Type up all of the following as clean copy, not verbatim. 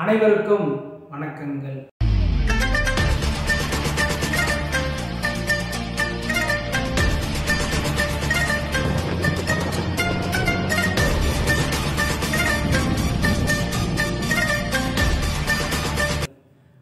அனைவருக்கும் வணக்கங்கள்.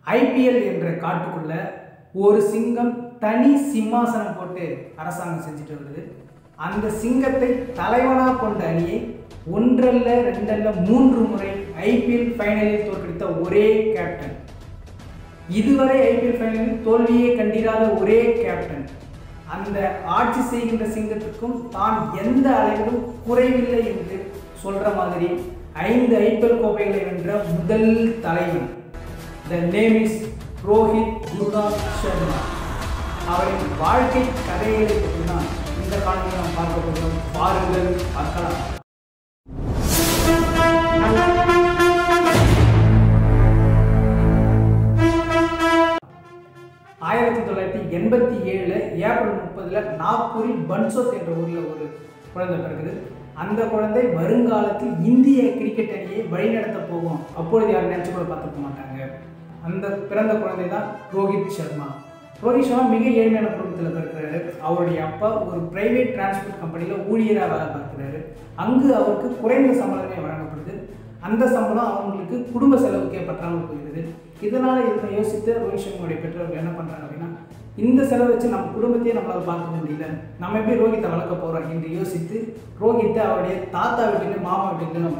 ஐபிஎல் என்ற காட்டுக்குள்ள ஒரு சிங்கம் தனி சிம்மாசனம் போட்டு அரசாங்கம் செஞ்சுட்டு வருது. அந்த சிங்கத்தை தலைவனாக கொண்ட அணியை ஒன்றல்ல ரெண்டல்ல 3 முறை ஐபிஎல் ஃபைனலில் தோற்கடித்த ஒரே கேப்டன், இதுவரை ஐபிஎல் ஃபைனலில் தோல்வியே கண்டிராத ஒரே கேப்டன், அந்த ஆட்சி செய்கின்ற சிங்கத்துக்கும் தான் எந்த அளவிலும் குறைவில்லை என்று சொல்ற மாதிரி 5 ஐபிஎல் கோப்பைகளை வென்ற முதல் தலைவன். The name is Rohit Sharma. அவரின் வாழ்க்கை கதைகளை பற்றி தான் இந்த காணொலியில் நாம் பார்க்க போகிறோம். பாருங்கள், பார்க்கலாம். 1987 ஏப்ரல் 30 நாக்பூரில் பன்சோத் என்ற ஊரில் ஒரு குழந்தை பிறகுது. அந்த குழந்தை வருங்காலத்தில் இந்திய கிரிக்கெட் அணியை வழிநடத்த போகும். அப்பொழுது யாரும் நினச்சி கூட பார்த்துக்க மாட்டாங்க. அந்த பிறந்த குழந்தை தான் ரோஹித் சர்மா. ரோஹித் சர்மா மிக ஏழ்மையான குடும்பத்தில் பிறக்கிறாரு. அவருடைய அப்பா ஒரு பிரைவேட் டிரான்ஸ்போர்ட் கம்பெனியில் ஊழியராக வேலை பார்க்கிறாரு. அங்கு அவருக்கு குறைந்த சம்பளமே வழங்கப்படுது. அந்த சம்பளம் அவங்களுக்கு குடும்ப செலவுக்கே பற்றாமல் போகிறது. இதனால் இதை யோசித்து ரோஹித் சர்மாவுடைய பெற்றோர்கள் என்ன பண்ணுறாங்க அப்படின்னா, இந்த செலவை வச்சு நம்ம குடும்பத்தையே நம்மளால் பார்க்க முடியல, நம்ம எப்படி ரோஹித்தை வளர்க்க போகிறோம் என்று யோசித்து ரோஹித்தை அவருடைய தாத்தா வீட்டிலும் மாமா வீட்டிலும்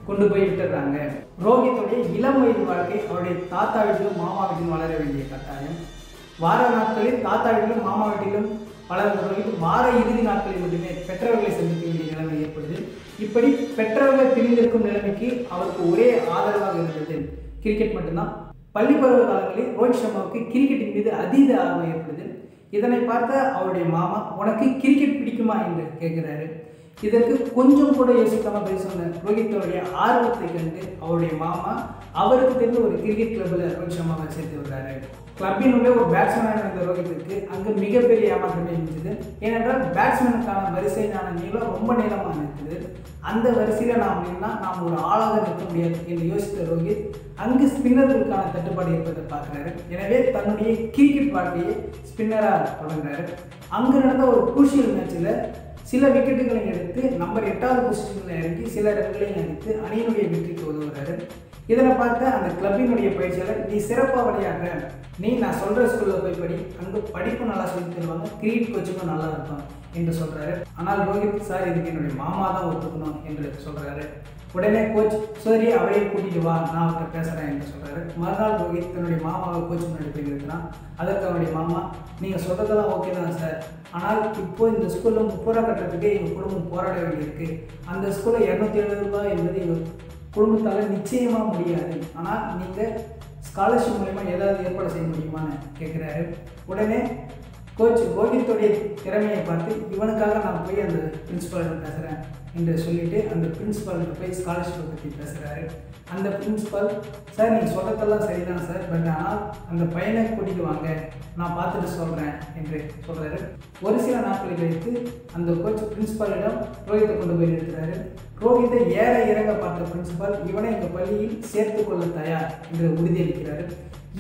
கொண்டு போய் விட்டுடுறாங்க. ரோஹித்துடைய இளம் வயது வாழ்க்கை அவருடைய தாத்தா வீட்டிலும் மாமா வீட்டிலும் வளர வேண்டிய கட்டாயம். வார நாட்களில் தாத்தா வீட்டிலும் மாமா வீட்டிலும் வளர்ந்த ரோஹித் வார இறுதி நாட்களில் மட்டுமே பெற்றவர்களை சந்திக்க வேண்டிய நிலைமை ஏற்படுது. இப்படி பெற்றவர்கள் பிரிந்திருக்கும் நிலைமைக்கு அவருக்கு ஒரே ஆதரவாக இருந்தது கிரிக்கெட் மட்டும்தான். பள்ளி பருவ காலங்களில் ரோஹித் சர்மாவுக்கு கிரிக்கெட்டின் மீது அதீத ஆர்வம் ஏற்படுது. இதனை பார்த்த அவருடைய மாமா, உனக்கு கிரிக்கெட் பிடிக்குமா என்று கேட்கிறாரு. இதற்கு கொஞ்சம் கூட யோசிக்காம பதில் சொன்ன ரோஹித்தோடைய ஆர்வத்தை கண்டு அவருடைய மாமா அவருக்கு தெரிந்த ஒரு கிரிக்கெட் கிளப்பில் ரோஹித் சர்மாவை சேர்த்து விடுறாரு. கிளப்பினுடைய ஒரு பேட்ஸ்மேனாக இருந்த ரோஹித்துக்கு அங்கு மிகப்பெரிய ஏமாற்றமே இருந்துச்சு. ஏனென்றால் பேட்ஸ்மேனுக்கான வரிசையான நீளம் ரொம்ப நீளமாக இருக்குது. அந்த வரிசையில் நாம் ஒரு ஆளாக நிற்க முடியாது என்று யோசித்த ரோஹித் அங்கு ஸ்பின்னர்களுக்கான தட்டுப்பாடு இருப்பதை பார்க்குறாரு. எனவே தன்னுடைய கிரிக்கெட் வாழ்க்கையை ஸ்பின்னராக தொடங்குறாரு. அங்கு நடந்த ஒரு குரூஷியல் மேட்சில் சில விக்கெட்டுகளை எடுத்து நம்பர் 8வது பொசிஷனில் இறங்கி சில ரன்களையும் அடித்து அணியினுடைய வெற்றிக்கு உதவுறாரு. இதனை பார்த்த அந்த கிளப்பினுடைய பயிற்சியாளர், நீ சிறப்பாக விளையாடுற, நான் சொல்கிற ஸ்கூலில் போய் படி, அங்கே படிப்பு நல்லா சொல்லி தருவாங்க, கிரிக்கெட் கோச்சுக்கும் நல்லா இருக்கும் என்று சொல்கிறாரு. ஆனால் ரோஹித், சார் இதுக்கு என்னுடைய மாமா தான் ஒத்துக்கணும் என்று சொல்கிறாரு. உடனே கோச், சரி அவரையே கூட்டிகிட்டு வா, நான் அவர்கிட்ட பேசுகிறேன் என்று சொல்கிறாரு. மறுநாள் ரோஹித் தன்னுடைய மாமாவை கோச் முன்னாடி போய் இருக்கிறான். அதற்கு அவருடைய மாமா, நீங்கள் சொல்கிறதெல்லாம் ஓகே தான் சார், ஆனால் இப்போது இந்த ஸ்கூலில் 30 ரூபா கட்டுறதுக்கு எங்கள் குடும்பம் போராட வேண்டியிருக்கு. அந்த ஸ்கூலில் 270 ரூபாய் என்பது எங்கள் குடும்பத்தால் நிச்சயமாக முடியாது. ஆனால் நீங்கள் ஸ்காலர்ஷிப் மூலமா ஏதாவது ஏற்பாடு செய்ய முடியுமான்னு கேட்குறாரு. உடனே கோச் ரோஹித்துடைய திறமையை பார்த்து, இவனுக்காக நான் போய் அந்த பிரின்ஸிபால்கிட்ட பேசுகிறேன் என்று சொல்லிட்டு அந்த பிரின்ஸிபால்கிட்ட போய் ஸ்காலர்ஷிப்பை பற்றி பேசுகிறாரு. அந்த பிரின்ஸிபால், சார் நீங்கள் சொல்கிறதெல்லாம் சரிதான் சார், பட் ஆனால் அந்த பையனை கூட்டிகிட்டு வாங்க, நான் பார்த்துட்டு சொல்கிறேன் என்று சொல்கிறாரு. ஒரு சில நாட்கள் கழித்து அந்த கோச் பிரின்ஸிபாலிடம் ரோஹித்தை கொண்டு போய் நிறுத்துறாரு. ரோஹித்தை ஏற இறங்க பார்த்த பிரின்ஸிபால், இவனை எங்கள் பள்ளியில் சேர்த்துக்கொள்ள தயார் என்று உறுதியளிக்கிறாரு.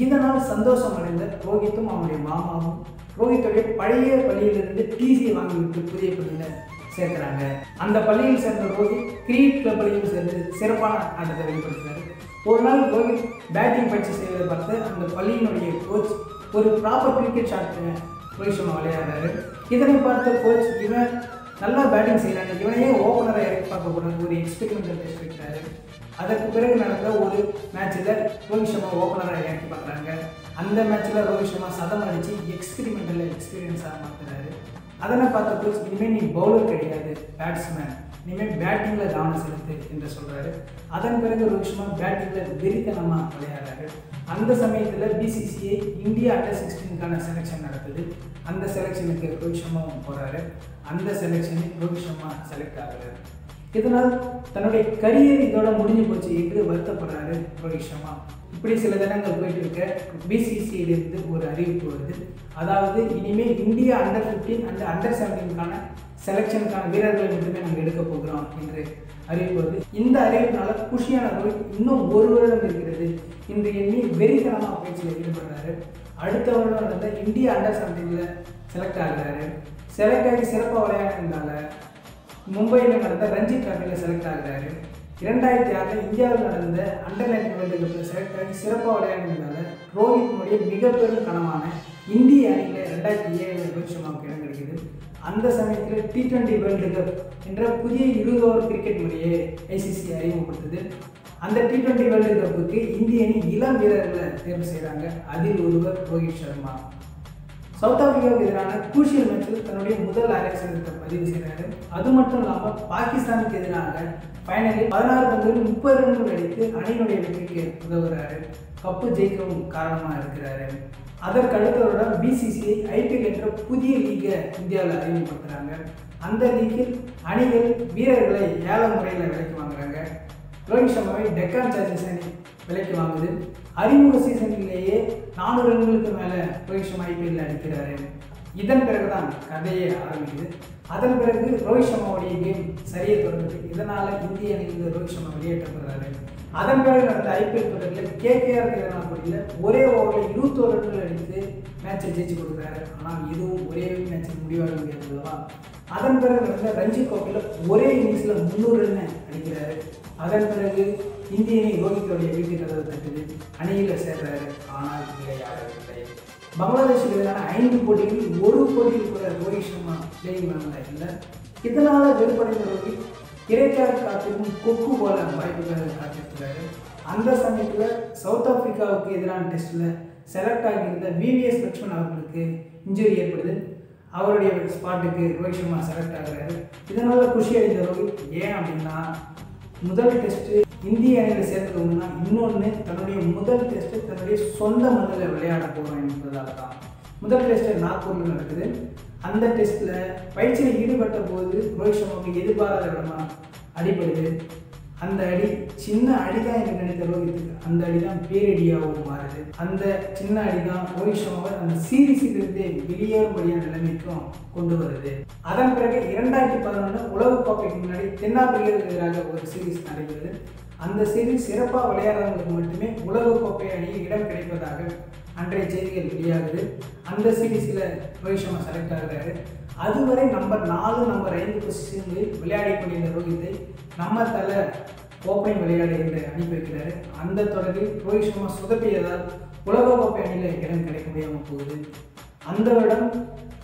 இதனால் சந்தோஷம் அடைந்த ரோஹித்தும் அவனுடைய மாமாவும் ரோஹித்துடைய பழைய பள்ளியிலிருந்து டிசியை வாங்கிவிட்டு புதிய பள்ளியில் சேர்க்கிறாங்க. அந்த பள்ளியில் சேர்ந்த ரோஹித் கிரிக்கெட் கிளப்பிலையும் சேர்ந்து சிறப்பான ஆட்டத்தை வெளிப்படுத்துறாரு. ஒரு நாள் ரோஹித் பேட்டிங் பயிற்சி செய்வதை பார்த்து அந்த பள்ளியினுடைய கோச் ஒரு proper cricket shot Rohit Sharma விளையாடுறாரு. இதனை பார்த்த கோச், இவன் நல்லா பேட்டிங் செய்கிறாங்க, இவனையே ஓப்பனரை இறக்கி பார்க்கக்கூடாது, ஒரு எக்ஸ்பெரிமெண்டல் டெஸ்ட் வைக்கிறாரு. அதற்கு பிறகு நடந்த ஒரு மேட்சில் ரோஹித் சர்மா ஓப்பனராக இறக்கி பார்க்குறாங்க. அந்த மேட்ச்சில் ரோஹித் சர்மா சதம் அடித்து எக்ஸ்பெரிமெண்டல் எக்ஸ்பீரியன்ஸாக மாற்றுறாரு. அதனை பார்த்த கோச், இனிமேல் நீ பவுலர் கிடையாது, பேட்ஸ்மேன், இனிமேல் பேட்டிங்கில் கவனம் செலுத்து என்று சொல்கிறாரு. அதன் பிறகு ரோஹித் சர்மா பேட்டிங்கில் வெறித்தனமாக விளையாடுறாரு. அந்த சமயத்தில் பிசிசிஐ இந்தியா அண்டர் 16க்கான செலெக்ஷன் நடக்குது. அந்த செலெக்ஷனுக்கு ரோஹித் சர்மாவும் போகிறாரு. அந்த செலெக்ஷனில் ரோஹித் சர்மா செலக்ட் ஆகிறாரு. இதனால் தன்னுடைய கரியர் இதோட முடிஞ்சு போச்சு என்று வருத்தப்படுறாரு ரோஹித் சர்மா. இப்படி சில தினங்கள் போயிட்டு இருக்க பிசிசிஐலிருந்து ஒரு அறிவிப்பு வருது. அதாவது இனிமேல் இந்தியா அண்டர் 15 அண்ட் அண்டர் 17க்கான செலெக்ஷனுக்கான வீரர்களை மட்டுமே நாங்கள் எடுக்க போகிறோம் என்று அறிவிப்பது. இந்த அறிவிப்பினால குஷியான ரோஹித் இன்னும் ஒரு வருடம் இருக்கிறது என்று எண்ணி வெறித்தனமாக பயிற்சியில் ஈடுபடுறாரு. அடுத்த வருடம் நடந்த இந்தியா அண்டர்-17 செலக்ட் ஆகிறாரு. செலக்ட் ஆகி சிறப்பாக விளையாடுறதுனால மும்பையில் நடந்த ரஞ்சி டிராஃபியில் செலக்ட் ஆகிறாரு. 2006 இந்தியாவில் நடந்த அண்டர்-19 வேர்ல்டு கப்பில் செலக்ட் ஆகி சிறப்பாக விளையாடுறதுனால ரோஹித்தினுடைய மிக பெரும் கனவான இந்திய அணியில் 2007 ரோஹித் சர்மாவுக்கு இடம் கிடைக்குது. அந்த சமயத்தில் T20 வேர்ல்டு கப் என்ற புதிய 20 ஓவர் கிரிக்கெட் முறையை ICC அறிமுகப்படுத்துது. அந்த T20 வேர்ல்டு கப்புக்கு இந்திய அணி இளம் வீரர்களை தேர்வு செய்கிறாங்க. அதில் ஒருவர் ரோஹித் சர்மா. சவுத் ஆப்பிரிக்காவுக்கு எதிரான குரூஷியல் மேட்சில் தன்னுடைய முதல் அரைசதத்தை பதிவு செய்கிறாரு. அது மட்டும் இல்லாமல் பாகிஸ்தானுக்கு எதிராக ஃபைனலில் 16 பந்துகளில் 30 ரன்கள் அடித்து அணியினுடைய வெற்றிக்கு உதவுகிறாரு. கப்பு ஜெயிக்கவும் காரணமாக இருக்கிறாரு. அதற்கு அடுத்த வருடம் BCCI IPL என்ற புதிய லீகை இந்தியாவில் அறிமுகப்படுத்துகிறாங்க. அந்த லீக்கில் அணிகள் வீரர்களை ஏல முறையில் விலைக்கு வாங்குறாங்க. ரோஹித் சர்மாவை டெக்கான் சார்ஜர்ஸ் அணி விலைக்கு வாங்குது. அறிமுக சீசனிலேயே 400 ரன்களுக்கு மேலே ரோஹித் சர்மா IPL அடிக்கிறாரு. இதன் பிறகு தான் கதையே ஆரம்பிக்குது. அதன் பிறகு ரோஹித் சர்மாவுடைய கேம் சரியாக தொடங்குது. இதனால் இந்திய அணியில் ரோஹித் சர்மா வெளியேற்றப்படுறாரு. அதன் பிறகு நடந்த IPL தொடரில் KKR எதிரான போட்டியில் ஒரே ஓவரில் 21 ரன்கள் அடித்து மேட்சை ஜெயிச்சு கொடுக்குறாரு. ஆனால் இதுவும் ஒரே மேட்சில் முடிவாக முடியாது அல்லவா? அதன் பிறகு நடந்த ரஞ்சி கோப்பையில் ஒரே இன்னிங்ஸில் 300 ரன் அடிக்கிறாரு. அதன் பிறகு இந்திய அணி ரோஹித்தோடைய வீட்டு கதவை தட்டுது. அணியில் சேர்றாரு. ஆனால் விளையாடவில்லை. பங்களாதேஷுக்கு எதிரான 5 போட்டிகளில் ஒரு போட்டியில் கூட ரோஹித் சர்மா பிளேயிங் பண்ணல இல்லை. இதனால் வெறுப்படைந்த ரோஹித் இறைக்காக காத்திருக்கும் கொக்கு போல வாய்ப்புகளை காத்திருக்கிறாரு. அந்த சமயத்தில் சவுத் ஆப்பிரிக்காவுக்கு எதிரான டெஸ்ட்டில் செலக்ட் ஆகியிருந்த VVS லட்சுமண் அவர்களுக்கு இன்ஜுரி ஏற்படுது. அவருடைய ஸ்பாட்டுக்கு ரோஹித் சர்மா செலக்ட் ஆகிறாரு. இதனால் குஷி அடைந்த ரோஹித் ஏன் அப்படின்னா முதல் டெஸ்ட்டு இந்திய அணியில் சேர்ந்ததுன்னா இன்னொன்று தன்னுடைய முதல் டெஸ்ட்டு தன்னுடைய சொந்த மண்ணில் விளையாட போகிறோம் என்பதால் தான். முதல் டெஸ்ட்டு நாக்பூரில் நடக்குது. அந்த டெஸ்ட்டில் பயிற்சியில் ஈடுபட்ட போது ரோஹித் சர்மாவுக்கு எதிர்பாராத இடமா அடிபடுது. அந்த அடி சின்ன அடி தான் என்று நினைத்த ரோஹித்துக்கு அந்த அடி தான் பேரடியாகவும் மாறுது. அந்த சின்ன அடி தான் ரோஹித் சர்மாவை அந்த சீரீஸிலிருந்தே வெளியேறும்படியான நிலைமைக்கும் கொண்டு வருது. அதன் பிறகு 2011 உலகக்கோப்பைக்கு முன்னாடி தென்னாப்பிரிக்காவுக்கு எதிராக ஒரு சீரீஸ் நடைபெறுது. அந்த சீரீஸ் சிறப்பாக விளையாடுறவங்களுக்கு மட்டுமே உலகக்கோப்பை அணியில் இடம் கிடைப்பதாக அன்றைய செய்திகள் வெளியாகுது. அந்த சீரீஸில் ரோஹித் சர்மா செலக்ட் ஆகிறாரு. அதுவரை நம்பர் 4, நம்பர் 5 பொசிஷன்களில் விளையாடி கொண்டிருந்த ரோஹித்தை நம்ம தலை ஓப்பனிங் விளையாட என்று அனுப்பி வைக்கிறாரு. அந்த தொடரில் ரோஹித் சர்மா சுதப்பியதால் உலகக்கோப்பை அணியில் இடம் கிடைக்க முடியாமல் போகுது. அந்த வருடம்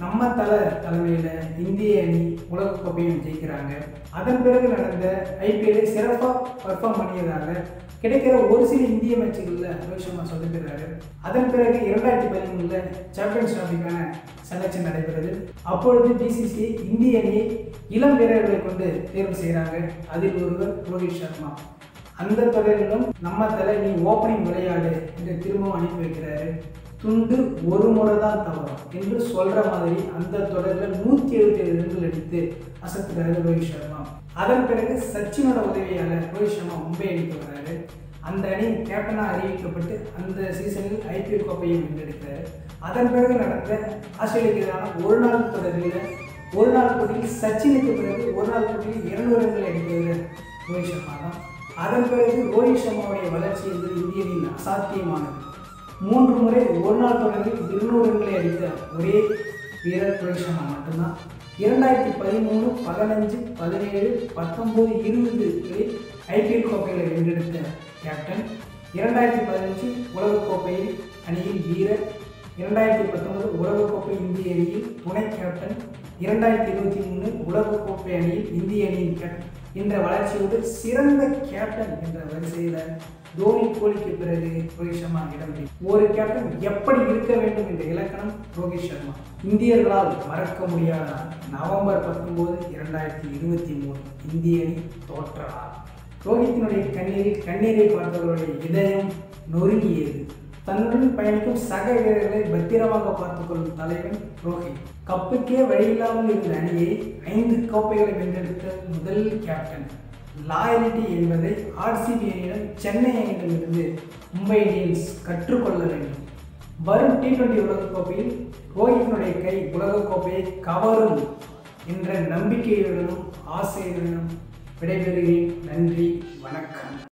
நம்ம தலைமையில் இந்திய அணி உலகக்கோப்பையும் ஜெயிக்கிறாங்க. அதன் பிறகு நடந்த IPL சிறப்பாக பர்ஃபார்ம் பண்ணியதாக கிடைக்கிற ஒரு சில இந்திய மேட்சுகளில் ரோஹித் சர்மா சொதப்பிடுறாரு. அதன் பிறகு 2013 சாம்பியன்ஸ் டிராஃபிக்கான செலக்ஷன் நடைபெறுது. அப்பொழுது BCCI இந்திய அணியை இளம் வீரர்களை கொண்டு தேர்வு செய்கிறாங்க. அதில் ஒருவர் ரோஹித் சர்மா. அந்த தொடரிலும் நம்ம தலை நீ ஓப்பனிங் விளையாடு என்று திரும்பவும் அனுப்பி வைக்கிறாரு. துண்டு ஒரு முறை தான் தவறும் என்று சொல்கிற மாதிரி அந்த தொடரில் 177 ரன்கள் அடித்து அசத்துறாரு ரோஹித் சர்மா. அதன் பிறகு சச்சினோட உதவியாளர் ரோஹித் சர்மா மும்பை அணிக்கு வர்றாரு. அந்த அணி கேப்டனாக அறிவிக்கப்பட்டு அந்த சீசனில் IPL கோப்பையை வென்றெடுக்கிறார். அதன் பிறகு நடந்த ஆஸ்திரேலியாவுக்கு எதிரான ஒரு நாள் தொடரில் ஒரு நாள் போட்டியில் சச்சினுக்கு பிறகு ஒரு நாள் போட்டியில் 200 ரன்கள் அடித்தது ரோஹித் சர்மா தான். அதன் பிறகு ரோஹித் சர்மாவுடைய வளர்ச்சி என்பது இந்திய அணியில் அசாத்தியமானது. 3 முறை ஒரு நாள் தொடரில் 200 ரன்களை அடித்த ஒரே வீரர் ரோஹித் சர்மா மட்டும்தான். 2013, 15, 17, 19, 20 IPL கோப்பைகளை வென்றெடுத்த கேப்டன். 2015 உலகக்கோப்பையில் அணியில் வீரர். 2019 உலகக்கோப்பை இந்திய அணியில் துணை கேப்டன். 2023 உலகக்கோப்பை அணியில் இந்திய அணியின் கேப்டன் என்ற வளர்ச்சியோடு சிறந்த கேப்டன் என்ற வரிசையில் தோனி கோலிக்கு பிறகு ரோஹித் சர்மா இடம். ஒரு கேப்டன் எப்படி இருக்க வேண்டும் என்ற இலக்கணம் ரோஹித் சர்மா. இந்தியர்களால் மறக்க முடியாத நவம்பர் 19, 2023 இந்திய அணி தோற்றனார். ரோஹித்தினுடைய கண்ணீரை பார்த்தவர்களுடைய இதயம் நொறுங்கியது. தன்னுடன் பயணிக்கும் சக வீரர்களை பத்திரமாக பார்த்துக்கொள்ளும் தலைவன் ரோஹித். கப்புக்கே வழியில்லாமல் இருந்த அணியை 5 கோப்பைகளை வென்றெடுத்த முதல் கேப்டன். லாயலிட்டி என்பதை RCB அணியிடம் சென்னை அணியிடமிருந்து மும்பை இந்தியன்ஸ் கற்றுக்கொள்ள வேண்டும். வரும் T20 உலகக்கோப்பையில் ரோஹித்தினுடைய கை உலகக்கோப்பையை கவரும் என்ற நம்பிக்கையுடனும் ஆசையுடனும் விடைபெறுகிறேன். நன்றி, வணக்கம்.